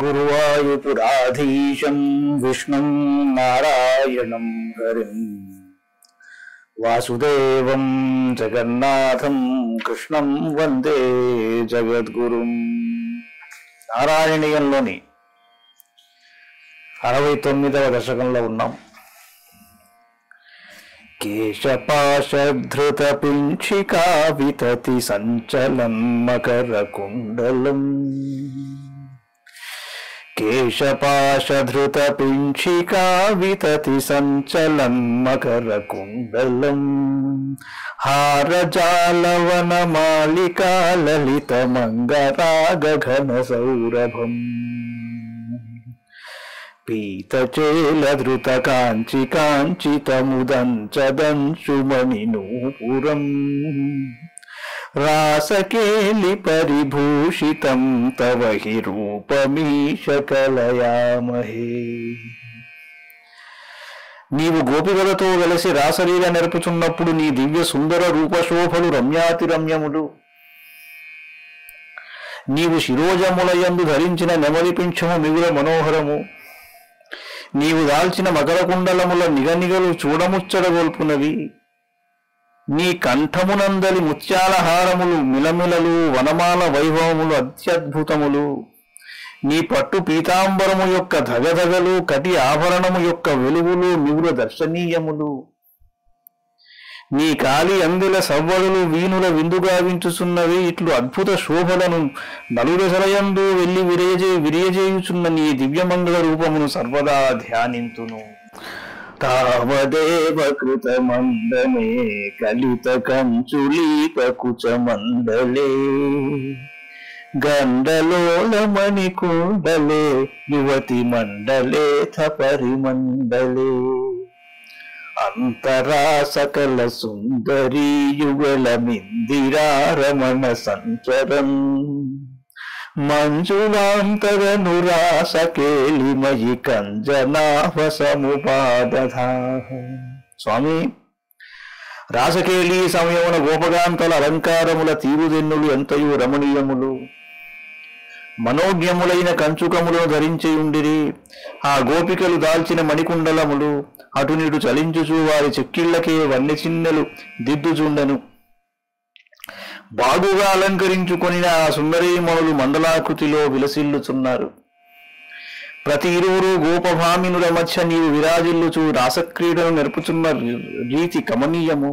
గురువాయూపురాధీశం విష్ణుం నారాయణం హరిం వాసుదేవం జగన్నాథం కృష్ణం వందే జగద్గురుం. నారాయణీయంలోని 69వ దశకంలో ఉన్నాం. కేశపాశధృత పింఛికా వితతి సంచలన్ మకర కుండలం. కేశపాశధృత పింఛికా వితతి సంచలన్ మకర కుండలం. హారజాలవన మాలికా లలిత మంగరాగ ఘన సౌరభం. పీతచేలధృత కాంచి కాంచితముదంచదంశుమణి నూపురం. రాసకేలి పరిభూషితం తవ హి రూపమీశ కలయామహే. నీవు గోపికలతో కలిసి రాసలీల నెరుపుచున్నప్పుడు నీ దివ్య సుందర రూపశోభలు రమ్యాతిరమ్యములు. నీవు శిరోజములయందు ధరించిన నెమలి పింఛము మిగుల మనోహరము. నీవు దాల్చిన మకర కుండలముల నిగనిగలు చూడముచ్చడగొల్పునవి. నీ కంఠమునందలి ముత్యాల హారములు మిలమిలలు వనమాల వైభవములు అత్యద్భుతములు. నీ పట్టు పీతాంబరము యొక్క ధగధగలు కటి ఆభరణము యొక్క వెలుగులు మిగుల దర్శనీయములు. నీ కాలి అందిల సవ్వడులు వీణుల విందుగావించుచున్నవి. ఇట్లు అద్భుత శోభలను నలుదశలయందు వెళ్ళి విరియజేయుచున్న నీ దివ్యమంగళ రూపమును సర్వదా ధ్యానింతును. తావదేవ కృత మండనే కలిత కంచులీత కుచ మండలే. గండలోలమణి కుండలే యువతి మండలేథ పరిమండలే. అంతరా సకల సుందరీ యుగల మిందిరా రమణ సంచరం. మంజులాంతరనురాసకేలిమయి కంజనాభసముపాదధా. స్వామి, రాసకేళి సమయమున గోపగాంతల అలంకారముల తీరుదెన్నులు ఎంతయు రమణీయములు. మనోజ్ఞములైన కంచుకములను ధరించి ఉండిరి. ఆ గోపికలు దాల్చిన మణికుండలములు అటునిటు చలించుచు వారి చెక్కిళ్లకే వన్నె చిన్నెలు దిద్దుచుండెను. బాగుగా అలంకరించుకొని ఆ సుందరీమణులు మండలాకృతిలో విలసిల్లుచున్నారు. ప్రతి ఇరువురు గోపభామినుల మధ్య నీవు విరాజిల్లుచు రాసక్రీడను నెరుపుచున్న రీతి కమనీయము.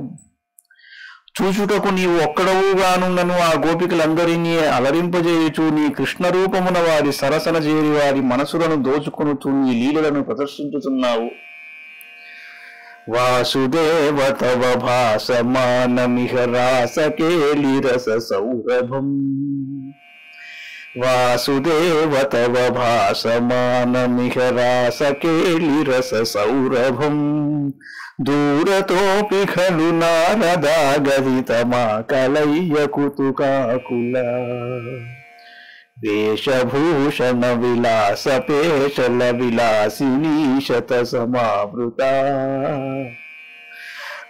చూచుటకు నీవు ఒక్కడవుగానున్నను ఆ గోపికలందరినీ అలరింపజేయుచు నీ కృష్ణ రూపమున వారి సరసన చేరి వారి మనసులను దోచుకొనుచు నీ లీలలను ప్రదర్శించుతున్నావు. వాసుదేవ తవ భాసమానమిహ రాసకేలి రస సౌరభం. వాసుదేవ తవ భాసమానమిహ రాసకేలి రస సౌరభం. దూరతోపి ఖలు నారదాగదితమా కలయ్య కుతుకాకుల. వేషభూషణ విలాస పేషల విలాసినీ శత సమావృత.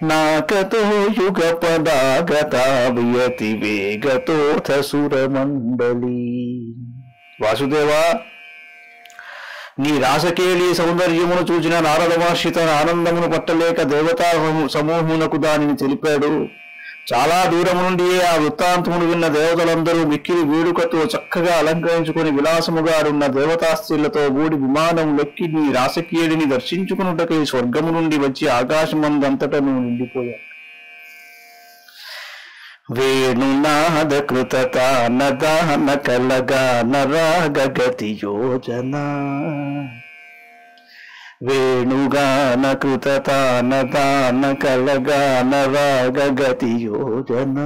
నాకతో యుగ పదాగతా వియతి వేగతోథ సురమండలి. వాసుదేవా, నీ రాసకేళి సౌందర్యమును చూచిన నారద మహర్షి తన ఆనందమును పట్టలేక దేవతా సమూహమునకు దానిని తెలిపాడు. చాలా దూరము నుండి ఆ వృత్తాంతమును విన్న దేవతలందరూ మిక్కిలి వేడుకతో చక్కగా అలంకరించుకుని విలాసముగా ఉన్న దేవతాస్త్రీలతో కూడి విమానం లెక్కి నీ రాసకేళిని దర్శించుకున్నటకై స్వర్గము నుండి వచ్చి ఆకాశమందంతటను నిండిపోయారు. వేణునాద కృతతాన దాన కలగాన రాగగతి యోజన. వేణుగాన కృతతాన దాన కలగాన రాగగతి యోజన.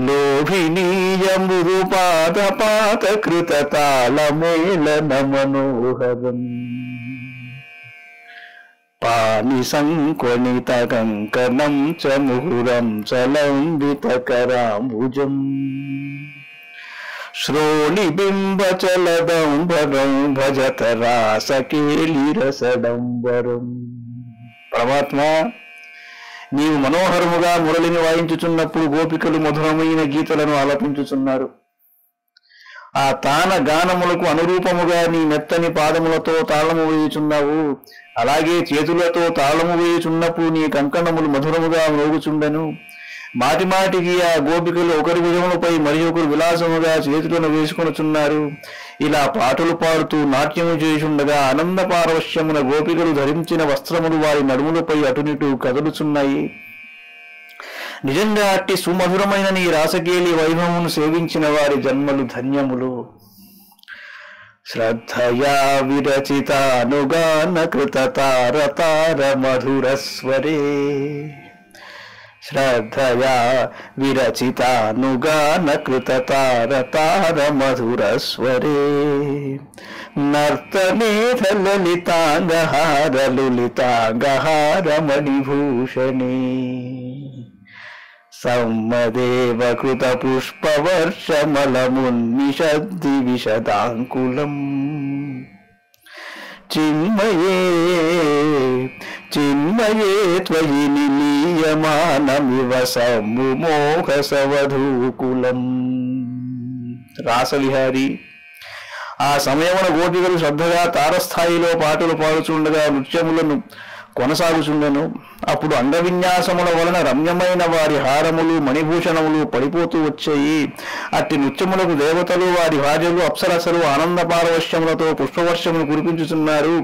లోభినీయ మృదుపాద పాత కృతతాళ మేళన మనోహరం. పాని సంకొణిత కంకణం చ ముహురం చలంబిత కరాంబుజం. శ్రోణిబింబచలదంబరం భజత రాసకేలి రసడంబరం. పరమాత్మ, నీవు మనోహరముగా మురళిని వాయించుచున్నప్పుడు గోపికలు మధురమైన గీతలను ఆలపించుచున్నారు. ఆ తాన గానములకు అనురూపముగా నీ మెత్తని పాదములతో తాళము వేయుచున్నావు. అలాగే చేతులతో తాళము వేయుచున్నప్పుడు నీ కంకణములు మధురముగా మ్రోగుచుండెను. మాటి మాటికి ఆ గోపికలు ఒకరి భుజములపై మరి ఒకరు విలాసముగా చేతులను వేసుకొనుచున్నారు. ఇలా పాటలు పాడుతూ నాట్యము చేయుచుండగా ఆనంద పారవశ్యమున గోపికలు ధరించిన వస్త్రములు వారి నడుములపై అటునిటు కదులుచున్నాయి. నిజంగా అట్టి సుమధురమైన నీ రాసకేలి వైభవమును సేవించిన వారి జన్మలు ధన్యములు. శ్రద్ధయా విరచితానుగాన కృత తార తార మధురస్వరే. శ్రద్ధయా విరచితానుగాన కృత తార తార మధురస్వరే. నర్తనేథ లలితాంగహార లులితాంగహార మణిభూషణే. సమ్మదేవ కృత పుష్పవర్షమలమున్నిషద్ది విశదాంకులం. చిన్మయే చిన్మయే త్వయి నిలీయమానమివ సమ్ముమోహ సవధూకులం. రాసవిహారి ఆ సమయమున గోపికలు శ్రద్ధగా తారస్థాయిలో పాటలు పాడుచుండగా నృత్యములను కొనసాగుచుండెను. అప్పుడు అంగవిన్యాసముల వలన రమ్యమైన వారి హారములు మణిభూషణములు పడిపోతూ వచ్చాయి. అట్టి నృత్యములకు దేవతలు వారి భార్యలు అప్సరసలు ఆనంద పారవశ్యములతో పుష్పవర్షమును కురిపించుచున్నారు.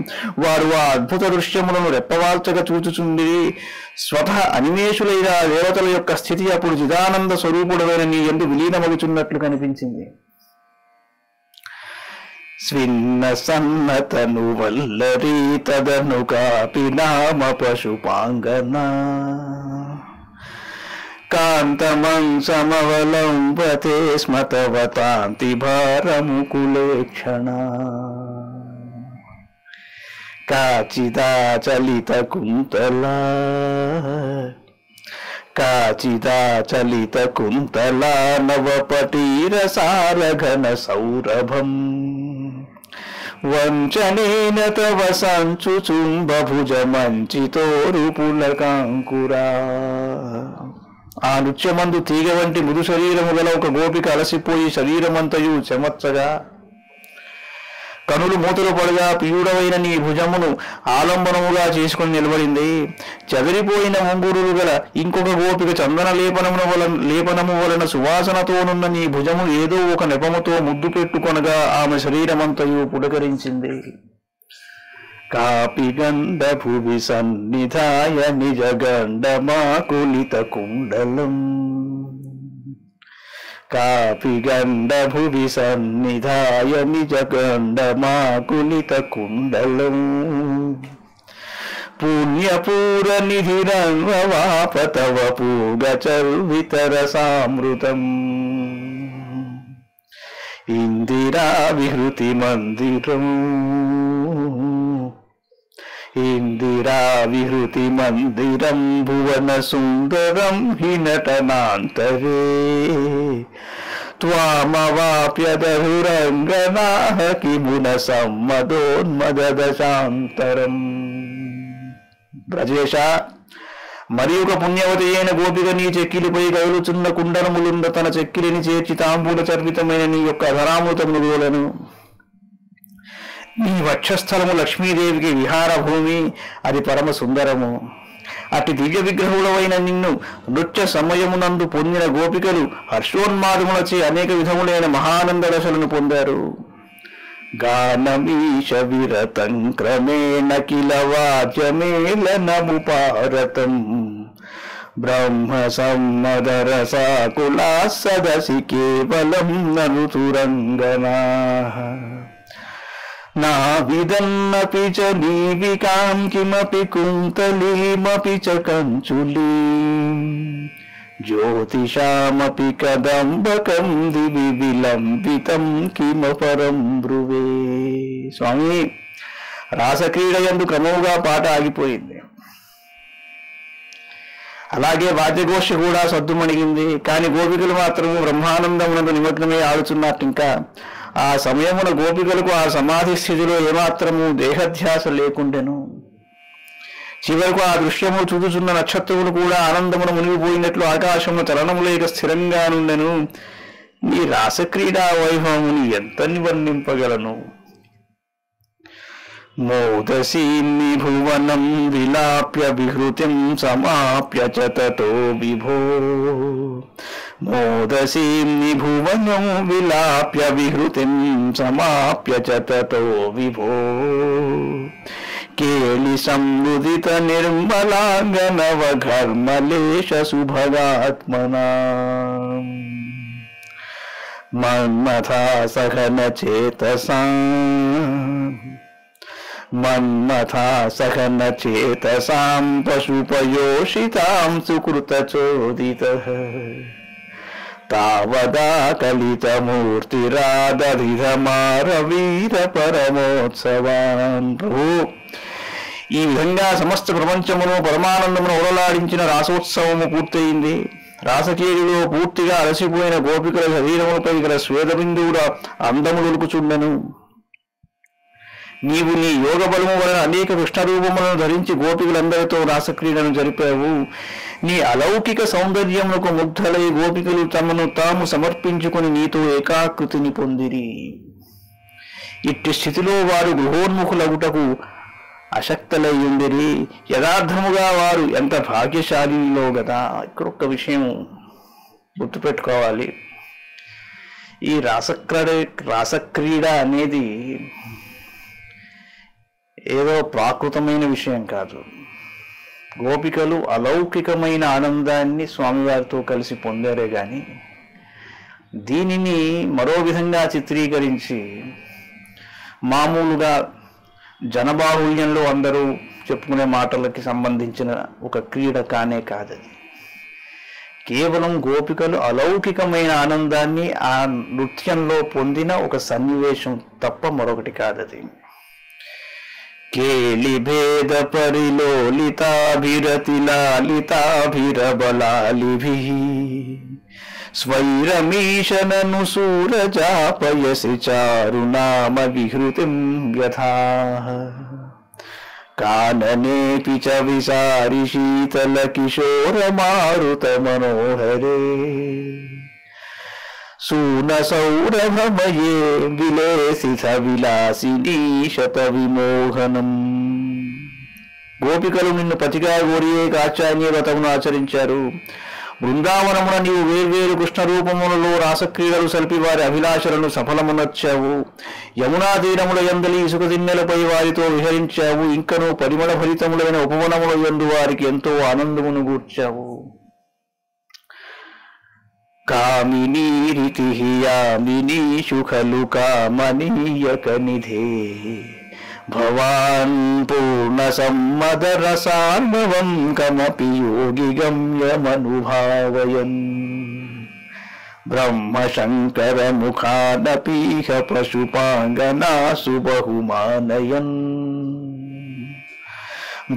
వారు ఆ అద్భుత దృశ్యములను రెప్పవాల్చగా చూచుచుండి స్వతః అనిమేషులైన దేవతల యొక్క స్థితి అప్పుడు చిదానంద స్వరూపుడమైన నీ యందు విలీనమగుచున్నట్లు కనిపించింది. స్విన్న సన్నతను వల్లరీ తదను కాపి నామ పశుపాంగనా. కాంతమం సమవలంబతే స్మతవతాంతి భారముకులేక్షణ. కాచిదాచలిత కుంతలా కాచిదాచలిత కుంతలా నవపటీరసారఘన సౌరభం. వంచనేన తవ సంచుచుంబభుజ మంచితోరు పులకాంకురా. ఆ నృత్యమందు తీగ వంటి మృదు శరీరము గల ఒక గోపిక అలసిపోయి శరీరమంతయు చెమచ్చగా కనులు మూతలు పడగా ప్రియుడవైన నీ భుజమును ఆలంబనముగా చేసుకుని నిలబడింది. చెదిరిపోయిన ముంగురులు గల ఇంకొక గోపిక చందన లేపనము వలన సువాసనతోనున్న నీ భుజము ఏదో ఒక నెపముతో ముద్దు పెట్టుకొనగా ఆమె శరీరమంతయు పుడకరించింది. కాపి గండ భువి సన్నిధాయ నిజ గండమాకులిత కుండలం. కాపి గండ భువి సన్నిధాయ నిజ గండమాకులిత కుండలం. పుణ్యపూర నిధిరన్వవాపతవ పూగచర్వితర సామృతం. ఇందిరా విహృతి మందిరం ఇందిరా విహృతి మందిరం భువన సుందరం హి నటనాంతరే. త్వామవాప్యదహురంగనాః కిమున సమ్మదోన్మదశాంతరం. బ్రజేశ, మరి ఒక పుణ్యవతి అయిన గోపిక నీ చెక్కిలిపై కదులుచున్న కుండలములుండ తన చెక్కిలిని చేర్చి తాంబూల చర్వితమైన నీ యొక్క అధరామృతమును గోలను. నీ వక్షస్థలము లక్ష్మీదేవికి విహార భూమి, అది పరమ సుందరము. అట్టి దివ్య విగ్రహుడవైన నిన్ను నృత్య సమయమునందు పొందిన గోపికలు హర్షోన్మాదములచే అనేక విధములైన మహానంద దశలను పొందారు. గానమీశ విరతం క్రమేణ కిల వాద్యమేళనముపారతం. బ్రహ్మ సమ్మదరసాకులా సదసి కేవలం నరుతురంగనాః. నా విదన్నపి చ నీవికాం కిమపి కుంతలీమపి చ కంచులీం. జ్యోతిషామపి కదంబకం దివి విలంబితం కిమపరం బ్రువే. స్వామి, రాసక్రీడయందు క్రమముగా పాట ఆగిపోయింది. అలాగే వాద్యఘోష కూడా సద్దుమణిగింది. కానీ గోపికలు మాత్రము బ్రహ్మానందమునందు నిమగ్నమై ఆడుచున్నట్టు. ఇంకా ఆ సమయమున గోపికలకు ఆ సమాధి స్థితిలో ఏమాత్రము దేహధ్యాస లేకుండెను. చివరకు ఆ దృశ్యము చూచుచున్న నక్షత్రములు కూడా ఆనందమును మునిగిపోయినట్లు ఆకాశమును చలనము లేక స్థిరంగా నుండెను. నీ రాసక్రీడా వైభవముని ఎంతని వర్ణింపగలను. మోదసీన్ని భువనం విలాప్య విహృతిం సమాప్య చ తతో విభో. మోదసీన్ని భువనం విలాప్య విహృతిం సమాప్య చ తతో విభో. కేళి సంముదిత నిర్మలాంగనవ ఘర్మలేశ సుభగాత్మనా. మన్మథా సహన చేతసా మన్మథా సహన చేతసాం పశుపయోషితాం సుకృతచోదితః. తావదా కలితమూర్తిరాదధిధమారవీర పరమోత్సవాన్. ప్రభు, ఈ విధంగా సమస్త ప్రపంచమును పరమానందమును ఓడలాడించిన రాసోత్సవము పూర్తయింది. రాసకేలిలో పూర్తిగా అలసిపోయిన గోపికల శరీరములపై గల స్వేదబిందువుల అందములుచుండెను. నీవు నీ యోగ బలము వలన అనేక కృష్ణరూపములను ధరించి గోపికలందరితో రాసక్రీడను జరిపావు. నీ అలౌకిక సౌందర్యములకు ముగ్ధలై గోపికలు తమను తాము సమర్పించుకుని నీతో ఏకాకృతిని పొందిరి. ఇట్టి స్థితిలో వారు గృహోన్ముఖులగుటకు అశక్తులయ్యుండిరి. యథార్థముగా వారు ఎంత భాగ్యశాలిలో గదా. ఇక్కడ ఒక్క విషయం గుర్తుపెట్టుకోవాలి. ఈ రాసక్రీడ అనేది ఏదో ప్రాకృతమైన విషయం కాదు. గోపికలు అలౌకికమైన ఆనందాన్ని స్వామివారితో కలిసి పొందారే గాని దీనిని మరో విధంగా చిత్రీకరించి మామూలుగా జనబాహుళ్యంలో అందరూ చెప్పుకునే మాటలకి సంబంధించిన ఒక క్రీడ కానే కాదది. కేవలం గోపికలు అలౌకికమైన ఆనందాన్ని ఆ నృత్యంలో పొందిన ఒక సన్నివేశం తప్ప మరొకటి కాదది. కేళి భేద పరిలోలితాభిరతిలాలితాభిరబలాలిభిః స్వైరమీశనను సూరజాపయసి చారునామ విహృతిం యథాః. కాననేపి చ విసారి శీతల కిశోర మారుత మనోహరే. సూన సౌరభమయే విలేసిత విలాసినీ శత విమోహనం. గోపికలు నిన్ను పతిగా కోరియే కాచాన్య వ్రతమును ఆచరించారు. బృందావనమున నీవు వేర్వేరు కృష్ణ రూపములలో రాసక్రీడలు సల్పి వారి అభిలాషలను సఫలమునర్చావు. యమునా తీరముల యందలి ఇసుక దిన్నెలపై వారితో విహరించావు. ఇంకనూ పరిమళ భరితములైన ఉపవనముల యందు వారికి ఎంతో ఆనందమును గూర్చావు. కామినీరితి యామినీషు ఖలు కామనీయక నిధే భవాన్ పూర్ణ సమ్మద రసార్ణవం కమపి యోగి గమ్యమనుభావయన్. బ్రహ్మ శంకర ముఖానపీహ పశుపాంగనాసు బహుమానయన్.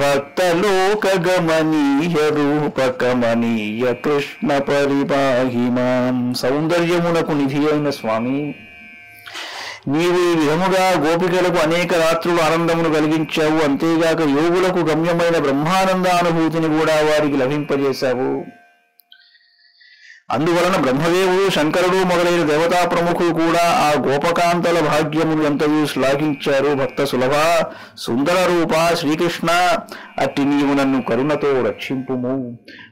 భక్తలోక గమనీయ రూపకమనీయ కృష్ణ పరిపాహి మాం. సౌందర్యమునకు నిధి అయిన స్వామి, నీవు ఈ విధముగా గోపికలకు అనేక రాత్రులు ఆనందమును కలిగించావు. అంతేగాక యోగులకు గమ్యమైన బ్రహ్మానందానుభూతిని కూడా వారికి లభింపజేశావు. అందువలన బ్రహ్మదేవుడు, శంకరుడు మొదలైన దేవతా ప్రముఖులు కూడా ఆ గోపకాంతల భాగ్యములు ఎంతయూ శ్లాఘించారు. భక్త సులభ సుందర రూప శ్రీకృష్ణ, అట్టి నీవు నన్ను కరుణతో రక్షింపుము.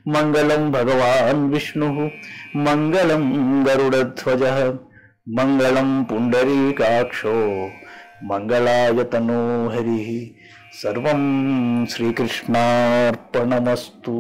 మంగళం భగవాన్ విష్ణు, మంగళం గరుడధ్వజ, మంగళం పుండరీకాక్షో, మంగళాయతనో హరి. సర్వం శ్రీకృష్ణార్పణమస్తు.